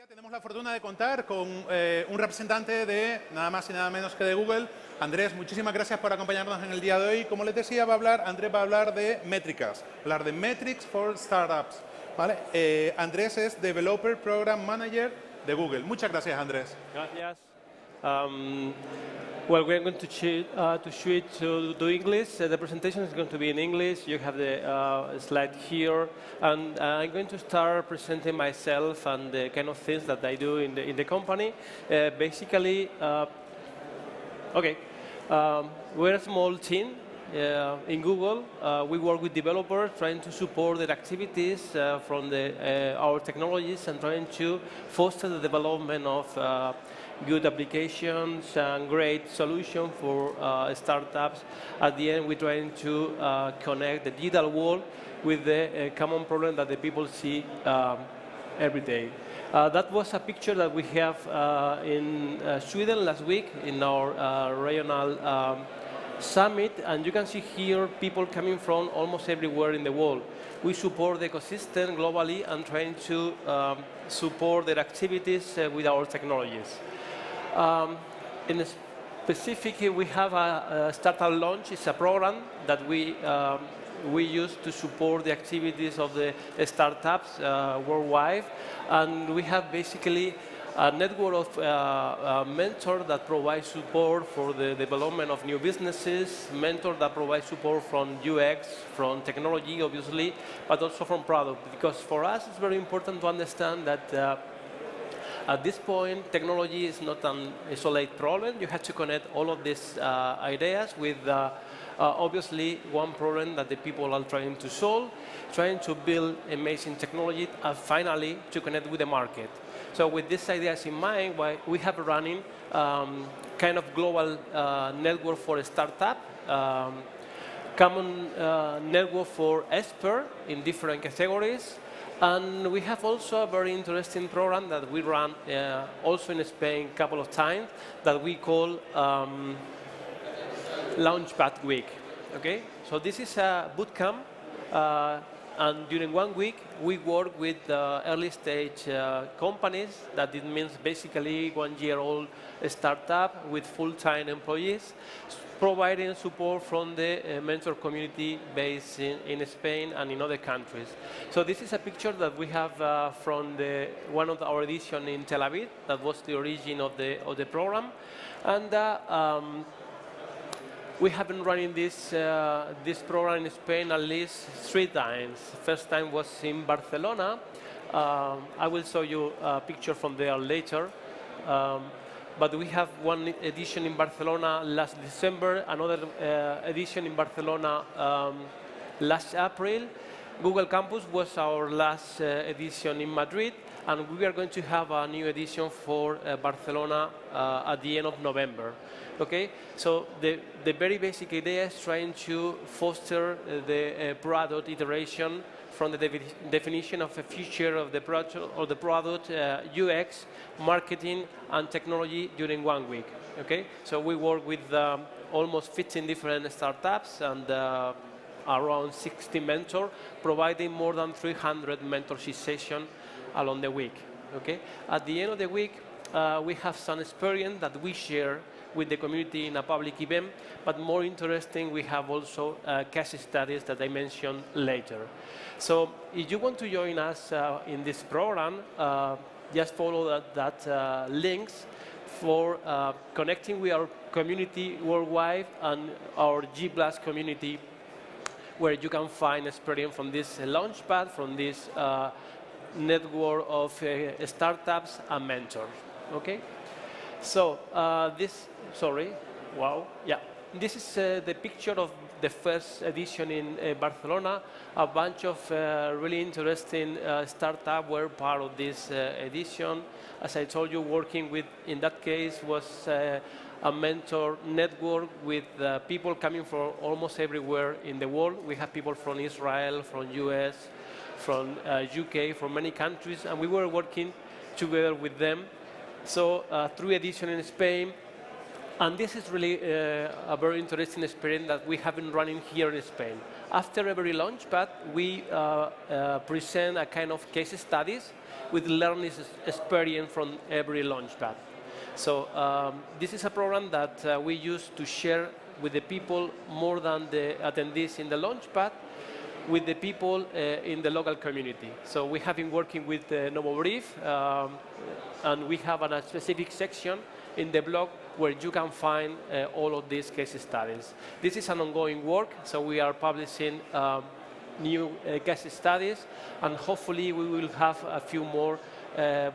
día tenemos la fortuna de contar con un representante de nada más y nada menos que de Google. Andrés, muchísimas gracias por acompañarnos en el día de hoy. Como les decía, Andrés va a hablar de métricas, hablar de Metrics for Startups. ¿Vale? Andrés es Developer Program Manager de Google. Muchas gracias, Andrés. Gracias. Well, we're going to switch to English. The presentation is going to be in English. You have the slide here, and I'm going to start presenting myself and the kind of things that I do in the company. Basically, okay, we're a small team. In Google, we work with developers trying to support their activities from our technologies and trying to foster the development of good applications and great solutions for startups. At the end, we're trying to connect the digital world with the common problem that the people see every day. That was a picture that we have in Sweden last week in our regional summit, and you can see here people coming from almost everywhere in the world. We support the ecosystem globally and trying to support their activities with our technologies. In specific, we have a Startup Launch. It's a program that we use to support the activities of the startups worldwide, and we have basically a network of mentors that provide support for the development of new businesses, mentors that provide support from UX, from technology, obviously, but also from product. Because for us, it's very important to understand that at this point, technology is not an isolated problem. You have to connect all of these ideas with obviously one problem that the people are trying to solve, trying to build amazing technology, and finally to connect with the market. So with these ideas in mind, we have running kind of global network for a startup, common network for experts in different categories, and we have also a very interesting program that we run also in Spain a couple of times that we call Launchpad Week. Okay, so this is a boot camp. And during 1 week, we work with early-stage companies. That it means basically 1-year-old startup with full-time employees, providing support from the mentor community based in Spain and in other countries. So this is a picture that we have from one of our editions in Tel Aviv. That was the origin of the program. And we have been running this program in Spain at least 3 times. First time was in Barcelona. I will show you a picture from there later. But we have one edition in Barcelona last December, another edition in Barcelona last April. Google Campus was our last edition in Madrid, and we are going to have a new edition for Barcelona at the end of November. Okay, so the very basic idea is trying to foster the product iteration from the definition of a future of the product, UX, marketing, and technology during 1 week. Okay, so we work with almost 15 different startups and around 60 mentors, providing more than 300 mentorship sessions along the week. Okay, at the end of the week, we have some experience that we share with the community in a public event, but more interesting, we have also case studies that I mentioned later. So if you want to join us in this program, just follow that links for connecting with our community worldwide and our G+ community, where you can find experience from this Launchpad, from this network of startups and mentors. Okay? So this is the picture of the first edition in Barcelona. A bunch of really interesting startups were part of this edition. As I told you, working with, in that case, was a mentor network with people coming from almost everywhere in the world. We have people from Israel, from US, from UK, from many countries, and we were working together with them. So 3 editions in Spain, And this is really a very interesting experience that we have been running here in Spain. After every Launchpad, we present a kind of case studies with learning experience from every Launchpad. So this is a program that we use to share with the people more than the attendees in the Launchpad, with the people in the local community. So we have been working with Novo Brief, and we have a specific section in the blog where you can find all of these case studies. This is an ongoing work, so we are publishing new case studies, and hopefully we will have a few more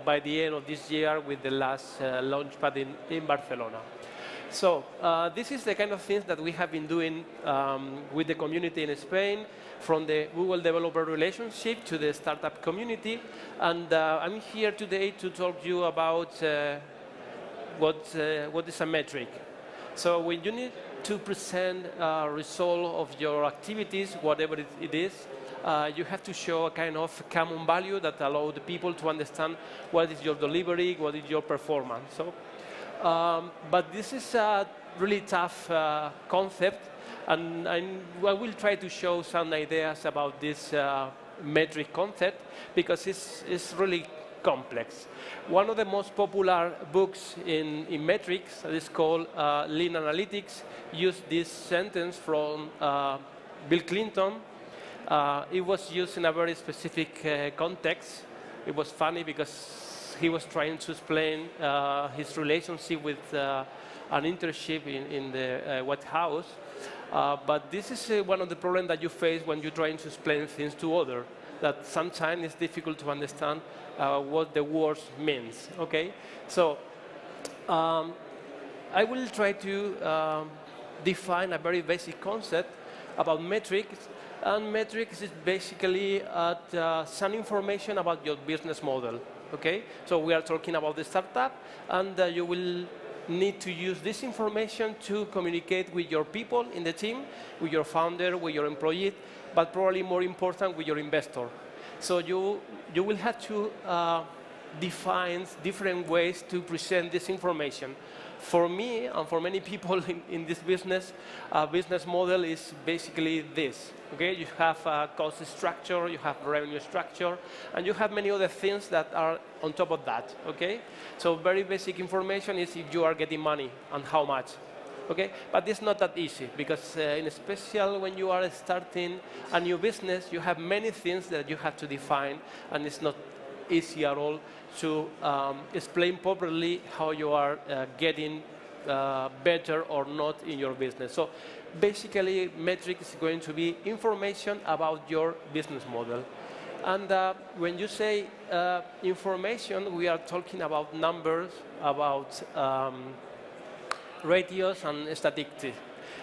by the end of this year with the last Launchpad in Barcelona. So this is the kind of things that we have been doing with the community in Spain, from the Google developer relationship to the startup community. And I'm here today to talk to you about what is a metric. So when you need to present a result of your activities, whatever it is, you have to show a kind of common value that allows the people to understand what is your delivery, what is your performance. So, but this is a really tough concept, and I will try to show some ideas about this metric concept, because it's really complex. One of the most popular books in metrics is called Lean Analytics. Used this sentence from Bill Clinton. It was used in a very specific context. It was funny because he was trying to explain his relationship with an internship in the White House. But this is one of the problems that you face when you're trying to explain things to others, that sometimes it's difficult to understand what the words means. Okay, so I will try to define a very basic concept about metrics. And metrics is basically some information about your business model. Okay, so we are talking about the startup, and you will need to use this information to communicate with your people in the team, with your founder, with your employee, but probably more important, with your investor. So you will have to define different ways to present this information. For me, and for many people in this business, business model is basically this. Okay, you have a cost structure, you have revenue structure, and you have many other things that are on top of that. Okay, so very basic information is if you are getting money and how much. Okay, but it's not that easy, because in special when you are starting a new business, you have many things that you have to define, and it's not easy at all to explain properly how you are getting better or not in your business. So basically, metrics is going to be information about your business model. And when you say information, we are talking about numbers, about ratios and statistics.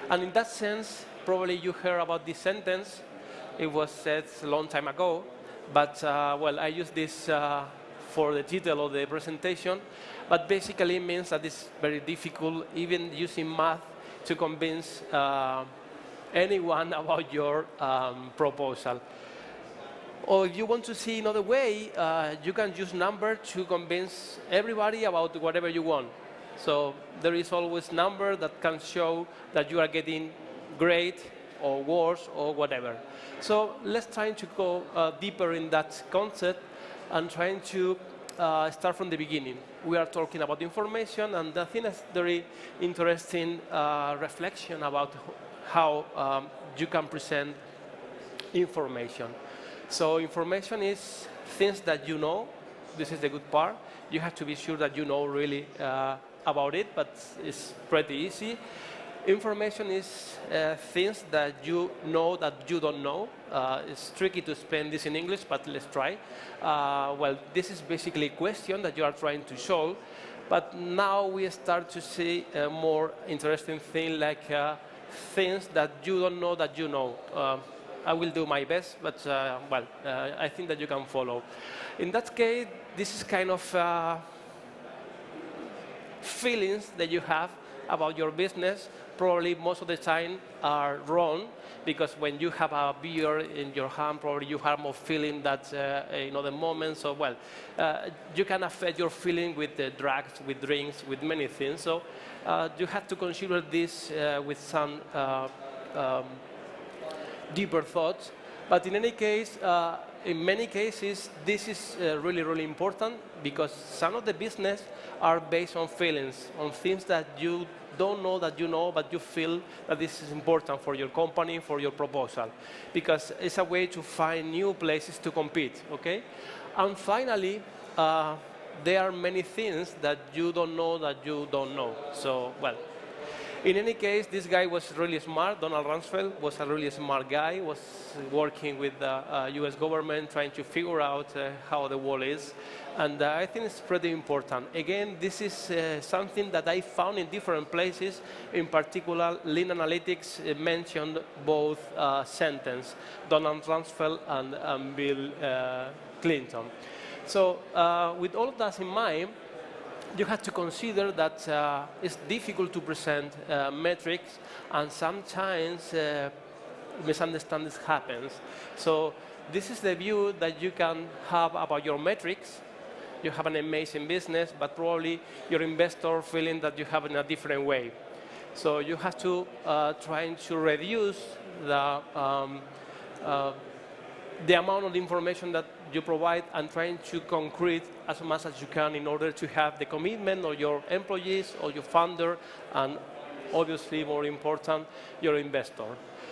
And in that sense, probably you heard about this sentence. It was said a long time ago, but well, I use this for the title of the presentation, but basically it means that it's very difficult, even using math, to convince anyone about your proposal. Or if you want to see another way, you can use number to convince everybody about whatever you want. So there is always number that can show that you are getting great or worse or whatever. So let's try to go deeper in that concept and trying to start from the beginning. We are talking about information, and I think that's very interesting reflection about how you can present information. So information is things that you know. This is the good part. You have to be sure that you know really about it, but it's pretty easy. Information is things that you know that you don't know. It's tricky to explain this in English, but let's try. Well, this is basically a question that you are trying to solve, but now we start to see a more interesting thing, like things that you don't know that you know. I will do my best, but well, I think that you can follow. In that case, this is kind of feelings that you have about your business, probably most of the time are wrong, because when you have a beer in your hand, probably you have more feeling that in other moments. So, well, you can affect your feeling with drugs, with drinks, with many things. So you have to consider this with some deeper thoughts. But in any case, in many cases, this is really, really important, because some of the business are based on feelings, on things that you don't know that you know, but you feel that this is important for your company, for your proposal, because it's a way to find new places to compete, okay? And finally, there are many things that you don't know that you don't know. So, well, in any case, this guy was really smart. Donald Rumsfeld was a really smart guy, was working with the US government, trying to figure out how the world is. And I think it's pretty important. Again, this is something that I found in different places. In particular, Lean Analytics mentioned both sentences, Donald Rumsfeld and Bill Clinton. So with all of that in mind, you have to consider that it's difficult to present metrics, and sometimes misunderstandings happens. So this is the view that you can have about your metrics. You have an amazing business, but probably your investor feeling that you have it in a different way. So you have to try to reduce the amount of information that you provide, and trying to concrete as much as you can in order to have the commitment of your employees or your founder, and obviously more important, your investor.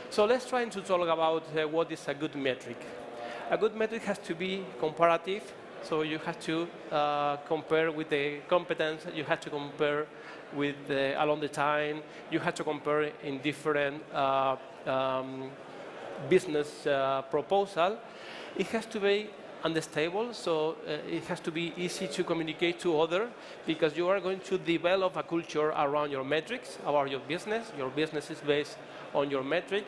So let's try to talk about what is a good metric. A good metric has to be comparative, so you have to compare with the competence, you have to compare with along the time, you have to compare in different business proposal. It has to be unstable, so it has to be easy to communicate to others, because you are going to develop a culture around your metrics, about your business. Your business is based on your metric.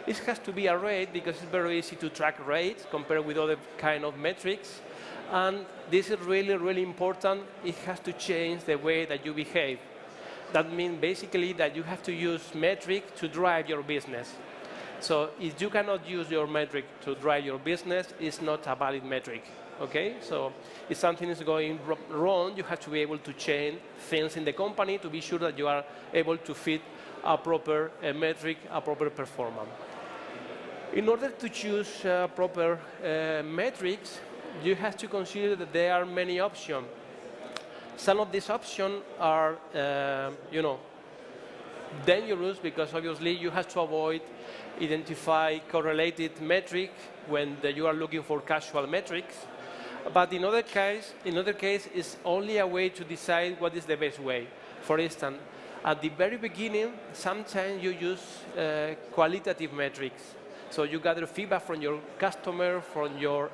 It has to be a rate, because it's very easy to track rates compared with other kind of metrics. And this is really, really important. It has to change the way that you behave. That means basically that you have to use metric to drive your business. So if you cannot use your metric to drive your business, it's not a valid metric, okay? So if something is going wrong, you have to be able to change things in the company to be sure that you are able to fit a proper metric, a proper performance. In order to choose proper metrics, you have to consider that there are many options. Some of these options are, dangerous, because obviously you have to avoid identify correlated metric when you are looking for casual metrics. But in other case, it's only a way to decide what is the best way. For instance, at the very beginning, sometimes you use qualitative metrics. So you gather feedback from your customer, from your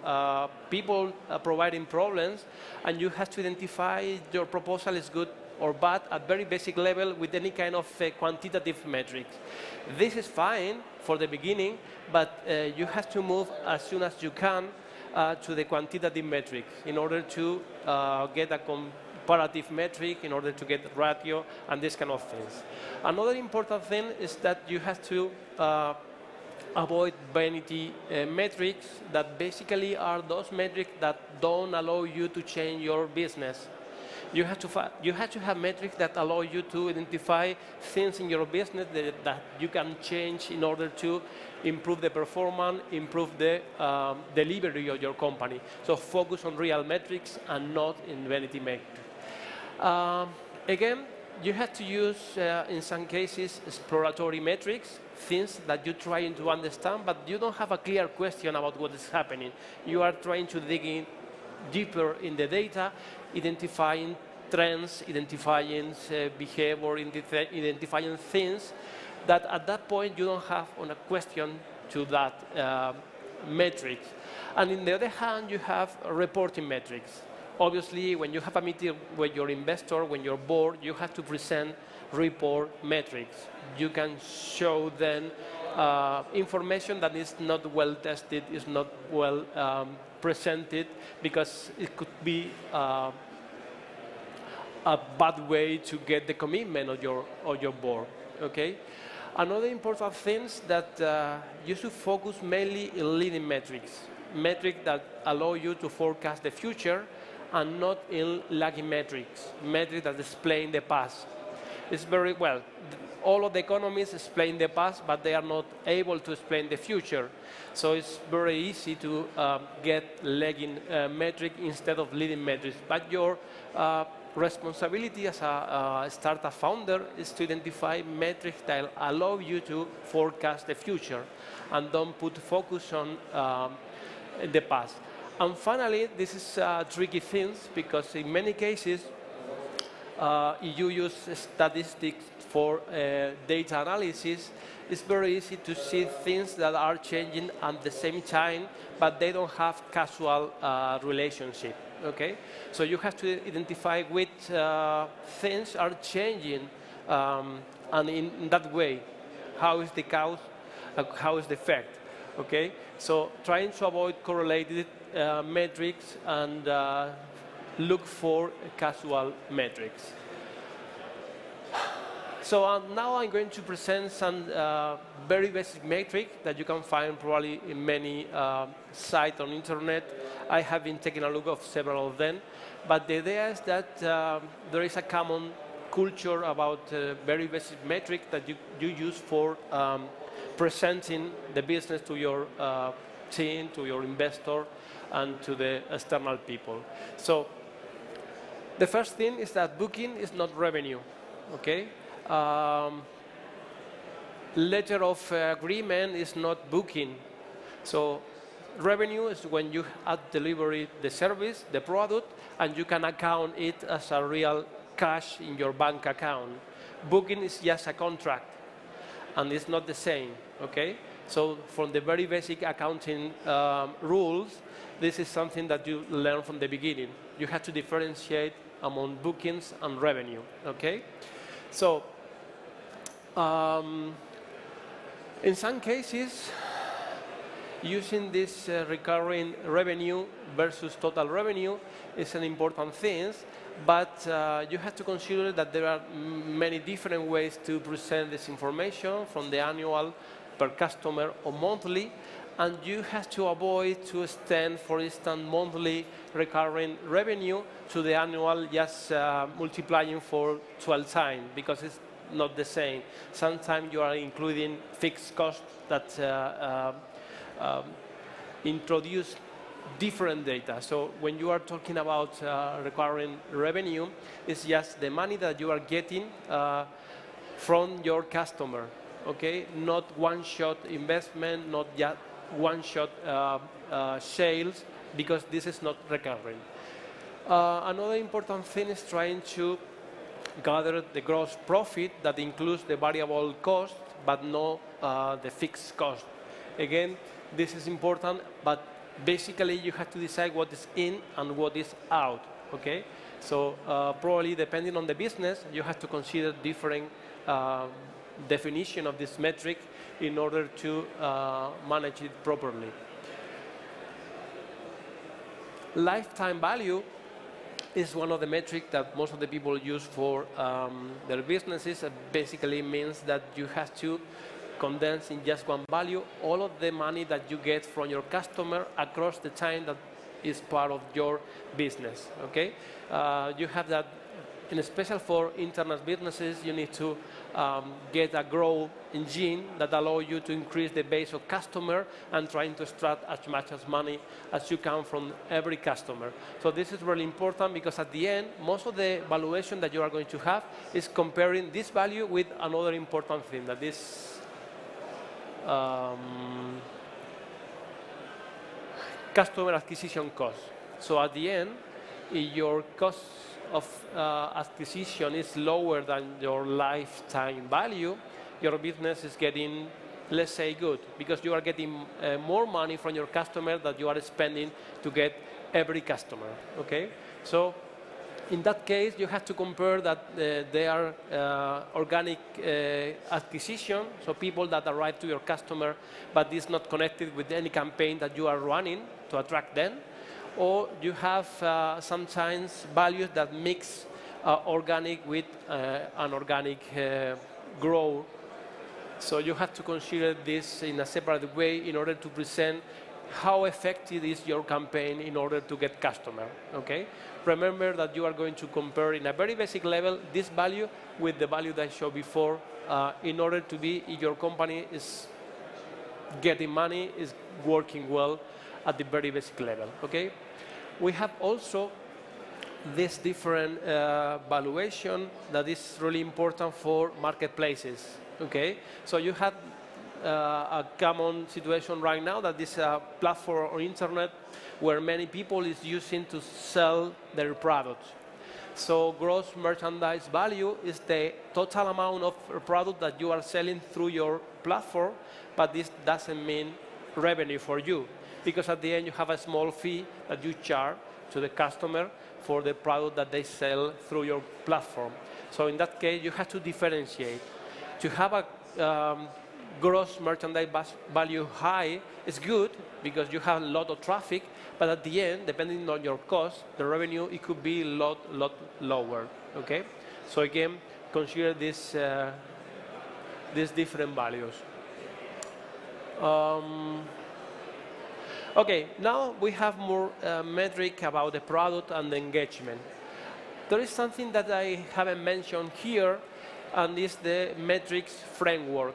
people providing problems, and you have to identify your proposal is good or bad at very basic level with any kind of quantitative metrics. This is fine for the beginning, but you have to move as soon as you can to the quantitative metrics in order to get a comparative metric, in order to get ratio and this kind of things. Another important thing is that you have to avoid vanity metrics, that basically are those metrics that don't allow you to change your business. You have to have metrics that allow you to identify things in your business that you can change in order to improve the performance, improve the delivery of your company. So focus on real metrics and not in vanity metrics. Again, you have to use, in some cases, exploratory metrics, things that you're trying to understand, but you don't have a clear question about what is happening. You are trying to dig in deeper in the data, identifying trends, identifying behavior, identifying things that at that point you don't have on a question to that metric. And on the other hand, you have reporting metrics. Obviously, when you have a meeting with your investor, when your board, you have to present report metrics. You can show them information that is not well tested, is not well presented, because it could be a bad way to get the commitment of your board. okay? Another important thing is that you should focus mainly in leading metrics, metrics that allow you to forecast the future and not in lagging metrics, metrics that explain the past. It's very well. All of the economists explain the past, but they are not able to explain the future. So it's very easy to get lagging metric instead of leading metrics. But your responsibility as a startup founder is to identify metrics that allow you to forecast the future and don't put focus on the past. And finally, this is tricky things because in many cases, if you use statistics for data analysis, it's very easy to see things that are changing at the same time, but they don't have causal relationship. Okay, so you have to identify which things are changing, and in that way, how is the cause, how is the effect. Okay, so trying to avoid correlated metrics and look for causal metrics. So now I'm going to present some very basic metrics that you can find probably in many sites on internet. I have been taking a look at several of them, but the idea is that there is a common culture about very basic metrics that you use for presenting the business to your team, to your investor, and to the external people. So the first thing is that booking is not revenue, okay? Letter of agreement is not booking. So revenue is when you have delivered the service, the product, and you can account it as a real cash in your bank account. Booking is just a contract, and it's not the same, okay? So from the very basic accounting rules, this is something that you learn from the beginning. You have to differentiate among bookings and revenue, okay? So in some cases, using this recurring revenue versus total revenue is an important thing, but you have to consider that there are many different ways to present this information, from the annual, per customer, or monthly, and you have to avoid to extend, for instance, monthly recurring revenue to the annual, just multiplying for 12 times, because it's not the same. Sometimes you are including fixed costs that introduce different data. So when you are talking about recurring revenue, it's just the money that you are getting from your customer, okay? Not one-shot investment, not just one-shot sales, because this is not recurring. Another important thing is trying to gather the gross profit that includes the variable cost, but not the fixed cost. Again, this is important, but basically you have to decide what is in and what is out, okay? So probably depending on the business, you have to consider different definition of this metric in order to manage it properly. Lifetime value is one of the metrics that most of the people use for their businesses. It basically means that you have to condense in just one value all of the money that you get from your customer across the time that is part of your business, okay? You have that, in special for internet businesses, you need to get a growth engine that allows you to increase the base of customer and trying to extract as much as money as you can from every customer. So this is really important because at the end, most of the valuation that you are going to have is comparing this value with another important thing, that is customer acquisition cost. So at the end, if your cost of acquisition is lower than your lifetime value, your business is getting, let's say, good, because you are getting more money from your customer that you are spending to get every customer, okay? So in that case, you have to compare that they are organic acquisition, so people that arrive to your customer, but is not connected with any campaign that you are running to attract them. Or you have sometimes values that mix organic with unorganic grow. So you have to consider this in a separate way in order to present how effective is your campaign in order to get customer, okay? Remember that you are going to compare in a very basic level this value with the value that I showed before in order to be, if your company is getting money, is working well at the very basic level, okay? We have also this different valuation that is really important for marketplaces, okay? So you have a common situation right now that is a platform or internet where many people is using to sell their products. So gross merchandise value is the total amount of product that you are selling through your platform, but this doesn't mean revenue for you, because at the end you have a small fee that you charge to the customer for the product that they sell through your platform. So in that case, you have to differentiate. To have a gross merchandise value high is good because you have a lot of traffic, but at the end, depending on your cost, the revenue, it could be a lot lower, okay? So again, consider this, these different values. Okay, now we have more metric about the product and the engagement. There is something that I haven't mentioned here, and is the metrics framework.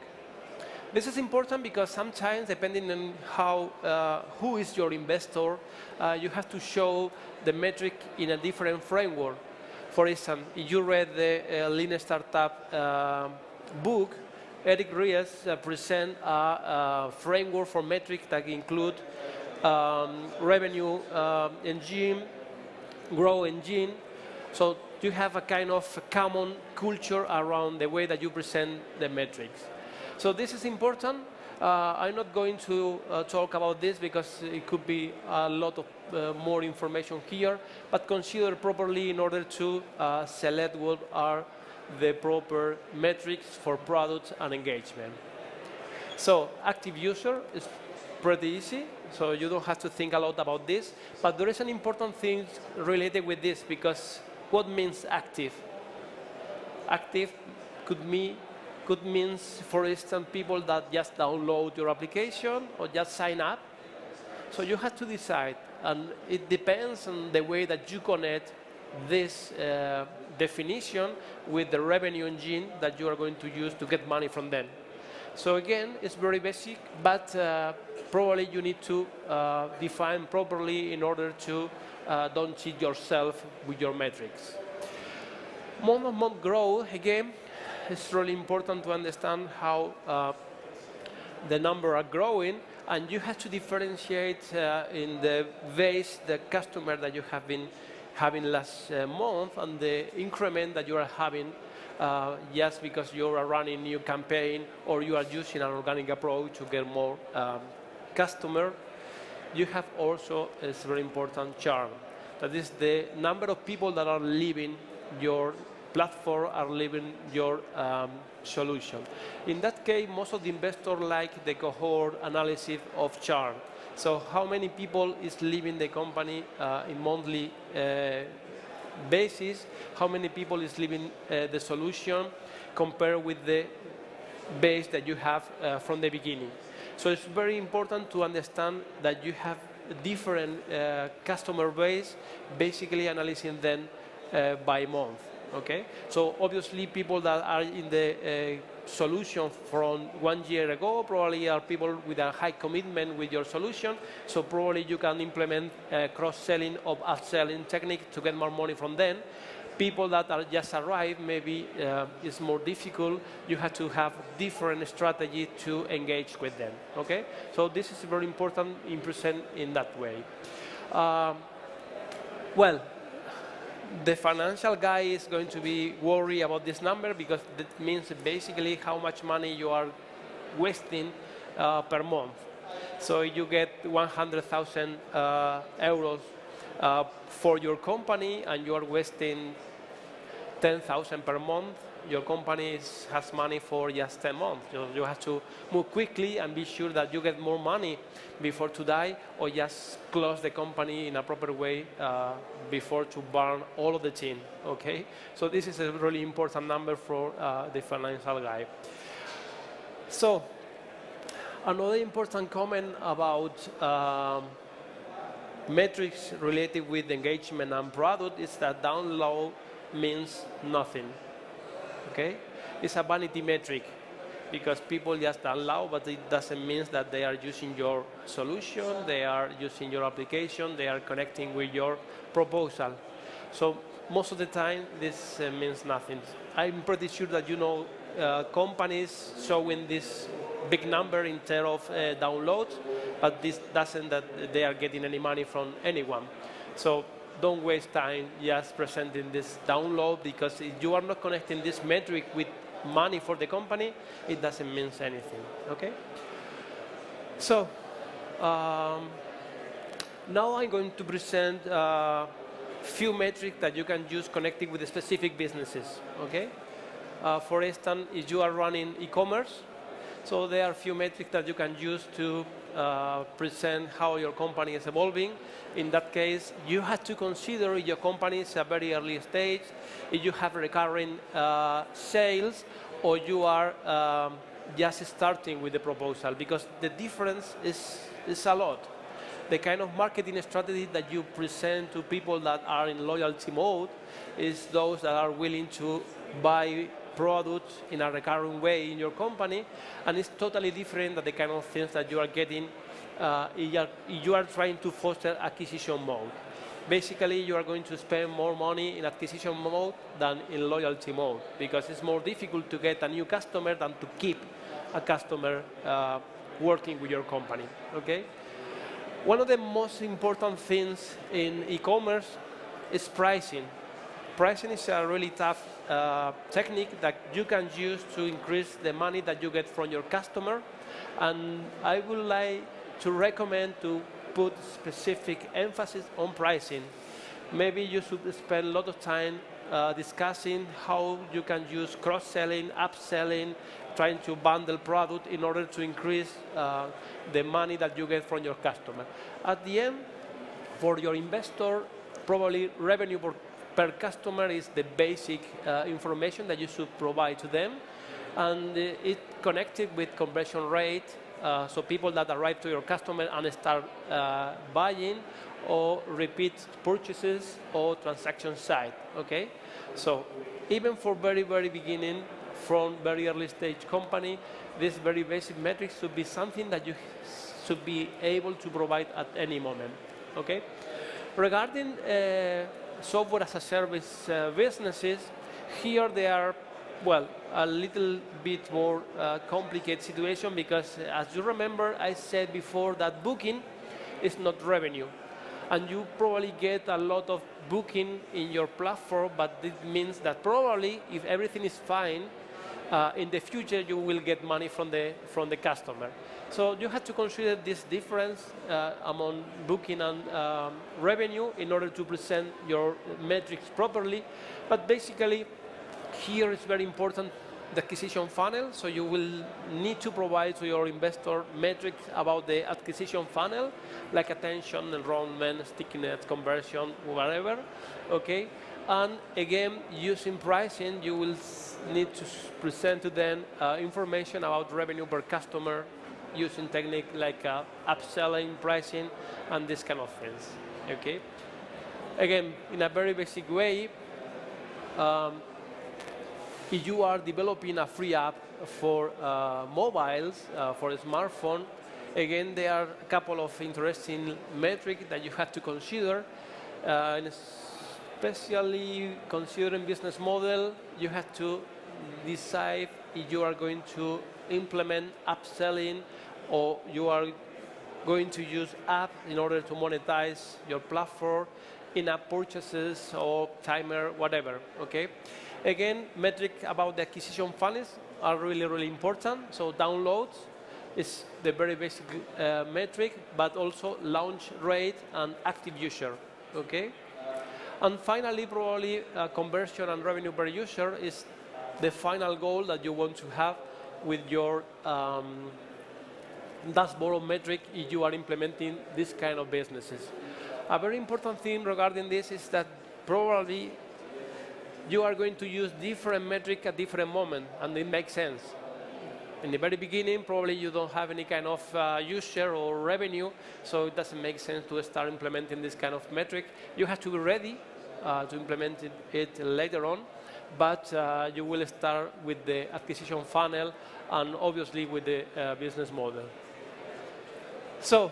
This is important because sometimes, depending on how, who is your investor, you have to show the metric in a different framework. For instance, if you read the Lean Startup book, Eric Ries present a framework for metrics that include revenue engine, growth engine. So you have a kind of common culture around the way that you present the metrics. So this is important. I'm not going to talk about this because it could be a lot of more information here, but consider properly in order to select what are the proper metrics for products and engagement. So active user is pretty easy, so you don't have to think a lot about this, but there is an important thing related with this, because what means active? Active could mean, for instance, people that just download your application or just sign up. So you have to decide, and it depends on the way that you connect this definition with the revenue engine that you are going to use to get money from them. So again, it's very basic, but probably you need to define properly in order to don't cheat yourself with your metrics. Month-on-month growth, again, it's really important to understand how the numbers are growing, and you have to differentiate in the base the customer that you have been having last month and the increment that you are having just because you are running a new campaign or you are using an organic approach to get more customer. You have also, it's very important, churn. That is the number of people that are leaving your platform, are leaving your solution. In that case, most of the investors like the cohort analysis of churn. So how many people is leaving the company in monthly basis, how many people is leaving the solution compared with the base that you have from the beginning. So it's very important to understand that you have different customer base, basically analyzing them by month. Okay, so obviously people that are in the solution from 1 year ago probably are people with a high commitment with your solution, so probably you can implement cross-selling or upselling technique to get more money from them. People that are just arrived, maybe it's more difficult. You have to have different strategy to engage with them, okay? So this is very important in present in that way. Well, the financial guy is going to be worried about this number because that means basically how much money you are wasting per month. So you get 100,000 euros for your company and you are wasting 10,000 per month. your company has money for just 10 months. You have to move quickly and be sure that you get more money before to die, or just close the company in a proper way before to burn all of the team, okay? So this is a really important number for the financial guy. So another important comment about metrics related with engagement and product is that download means nothing, okay? It's a vanity metric because people just download, but it doesn't mean that they are using your solution, they are using your application, they are connecting with your proposal. So most of the time, this means nothing. I'm pretty sure that you know companies showing this big number in terms of downloads, but this doesn't that they are getting any money from anyone. So don't waste time just presenting this download, because if you are not connecting this metric with money for the company, it doesn't mean anything, okay? So now I'm going to present few metrics that you can use connecting with the specific businesses, okay? For instance, if you are running e-commerce, so there are a few metrics that you can use to present how your company is evolving. In that case, you have to consider if your company is at a very early stage, if you have recurring sales, or you are just starting with the proposal, because the difference is a lot. The kind of marketing strategy that you present to people that are in loyalty mode is those that are willing to buy products in a recurring way in your company, and it's totally different than the kind of things that you are getting if you are trying to foster acquisition mode. Basically, you are going to spend more money in acquisition mode than in loyalty mode, because it's more difficult to get a new customer than to keep a customer working with your company, okay? One of the most important things in e-commerce is pricing. Pricing is a really tough technique that you can use to increase the money that you get from your customer. And I would like to recommend to put specific emphasis on pricing. Maybe you should spend a lot of time discussing how you can use cross-selling, upselling, trying to bundle product in order to increase the money that you get from your customer. At the end, for your investor, probably revenue per customer is the basic information that you should provide to them, and it connected with conversion rate, so people that arrive to your customer and start buying, or repeat purchases, or transaction side, okay? So even for very, very beginning, from very early stage company, this very basic metrics should be something that you should be able to provide at any moment, okay? Regarding software as a service businesses, here they are, well, a little bit more complicated situation, because as you remember, I said before that booking is not revenue. And you probably get a lot of booking in your platform, but it means that probably if everything is fine, in the future you will get money from the customer. So you have to consider this difference among booking and revenue in order to present your metrics properly. But basically, here is very important the acquisition funnel. So you will need to provide to your investor metrics about the acquisition funnel, like attention, enrollment, stickiness, conversion, whatever, okay? And again, using pricing, you will need to present to them information about revenue per customer, using technique like upselling, pricing, and this kind of things, okay? Again, in a very basic way, if you are developing a free app for mobiles, for a smartphone, again, there are a couple of interesting metrics that you have to consider. And especially considering business model, you have to decide if you are going to implement upselling, or you are going to use app in order to monetize your platform, in-app purchases or timer, whatever, okay? Again, metric about the acquisition funnels are really, really important. So downloads is the very basic metric, but also launch rate and active user, okay? And finally, probably conversion and revenue per user is the final goal that you want to have with your dashboard of metric if you are implementing this kind of businesses. A very important thing regarding this is that probably you are going to use different metric at different moment, and it makes sense. In the very beginning, probably you don't have any kind of user or revenue, so it doesn't make sense to start implementing this kind of metric. You have to be ready to implement it later on, but you will start with the acquisition funnel and obviously with the business model. So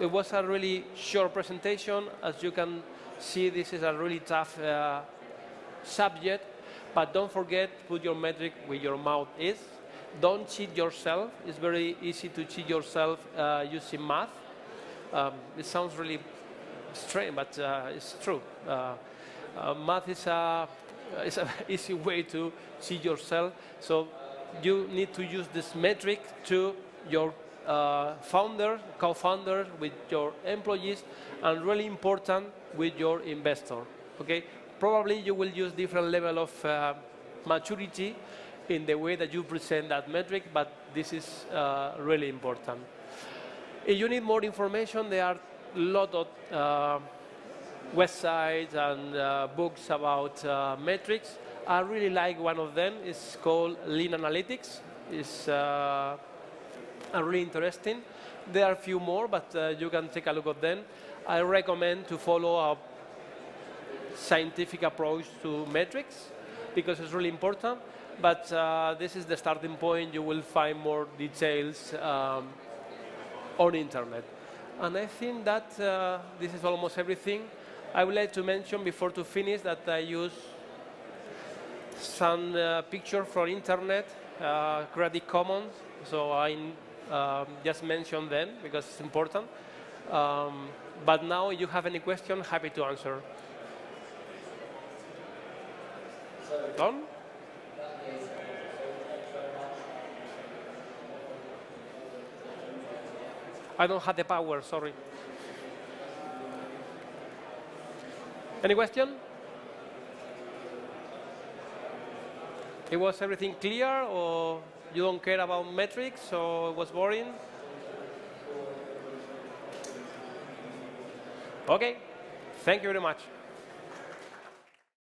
it was a really short presentation. As you can see, this is a really tough subject, but don't forget, put your metric where your mouth is. Don't cheat yourself. It's very easy to cheat yourself using math. It sounds really strange, but it's true. Math is an easy way to cheat yourself. So you need to use this metric to your founder, co-founders, with your employees, and really important, with your investor. Okay? Probably you will use different level of maturity in the way that you present that metric, but this is really important. If you need more information, there are a lot of websites and books about metrics. I really like one of them. It's called Lean Analytics. It's really interesting. There are a few more, but you can take a look at them. I recommend to follow a scientific approach to metrics because it's really important. But this is the starting point. You will find more details on internet. And I think that this is almost everything. I would like to mention before to finish that I use some pictures from internet, Creative Commons. So I just mention them because it's important. But now, if you have any question, happy to answer. Done? I don't have the power, sorry. Any question? It was everything clear, or you don't care about metrics, or it was boring? Okay, thank you very much.